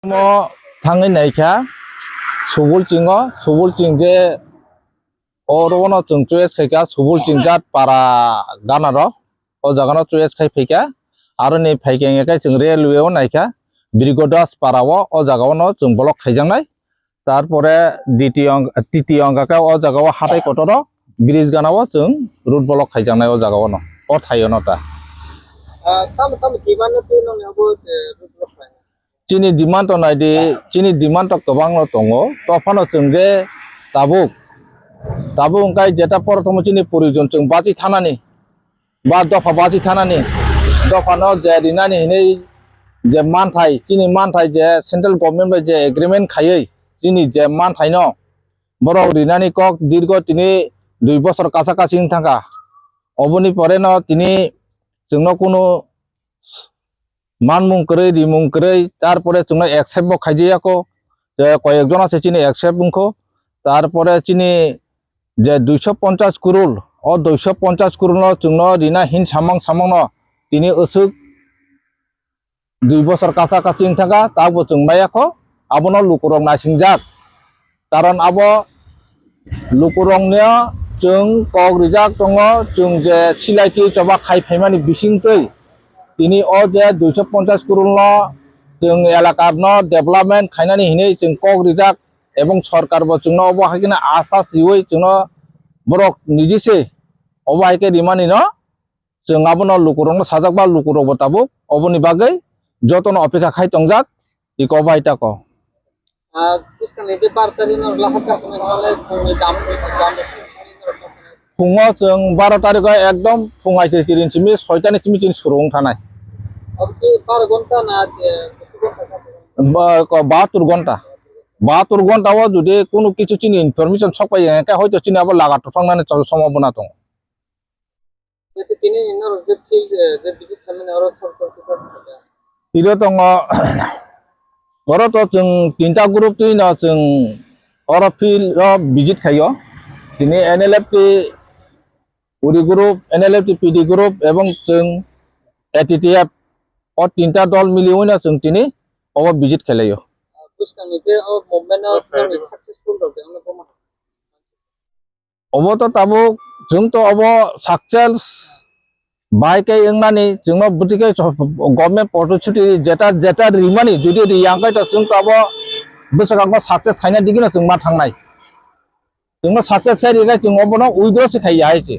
mo thang này kha subul ching je orono chung choice khai ka subul ching jat para gana ro o jaga no choice khai phika aro ni phaikeng kai chung railway o nai kha brigodas para o jaga no chung blok khaijang nai tarpore titiyo angka ka o jaga o hatai kotoro bridge gana o chung road blok khaijang nai o jaga no o thayo no ta tam gimana tuh nong abo road block khai chini demand to nai di chini demand to kabang no tongo to phano chung je tabuk kai jeta prothom chini porijon chung bachi thanani ba dofa bachi thanani dofa no je rinani nei je manthai chini manthai je central government by je agreement khayei chini je manthai no borok rinani kok dirgo tini 2 বছর কাছাকাছি থাকা অবনি পরে ন তিনি जोंनो কোনো মানমুং করে রিমুং করে তারপরে जोंनो একসেপ্ট খাইজিয়াকো যে কয়েকজন আছে চিনি একসেপ্ট বুংখো তারপরে চিনি যে 250 করোল ও 250 করোল जोंनो রিনা হিন সামাং সামাং তিনি অসুক 2 বছর কাছাকাছি থাকা তাবো जों নায়াকো আবনো লুকুরং নাসিংজাক কারণ আবো লুকুরংনিয়া जों kok rijak tongo जों je silaiti coba khai phaimani bisingtoi tini o je 250 crore no जों elakar no development khainani hinei जों kok rijak ebong sarkar bo जोंनो obo hakina asa siwei जोंनो borok nijise obo haike rimani no जों abono lukurong no sajak ba lukurong bo tabuk oboni bagai jotono opekha khai tongjak iko baita ko इसका लेजे बार तरी न लाहट का समय वाले दाम फुङाव जों 12 तारिखआव एकदम फुङाइसे चिरिनसिमि 6 तानिसिमि जों सुरुं थानाय अब की 12 घंटा ना 72 घन्टाও যদি কোনো কিছু চিনি ইনফরমেশন ছপাই একা হয়তো চিনি আবার লাগাতো ফাংনানে সম্ভাবনা দं वैसे तीन इन जे फील्ड जे विजिट खालामनाय आरो सब बिरो दङ बर तो जों तीनटा ग्रुप तीन जों अर फील्ड विजिट खायो दिनै NLFT Uri group NLFT PD group एवं जों एटीटीएफ और तीनटा दल मिली होइना जों दिनै अब विजिट खालायो उसका जे मुभमेन्ट सक्सेसफुल रहते हमने को अब तो ताबो जों तो अब सक्सेस बाइक एंगनानि जोंनो बुटिके गभर्नमेंट पॉलिसी जेटा रिमानि जुदि रियांगाय तो जों तो अब बोसोरांबा सक्सेस खायना दिगिना जों मा थांनाय जोंनो सक्सेस खायरिगा जों अबनो उइद्र सिखाय आइसे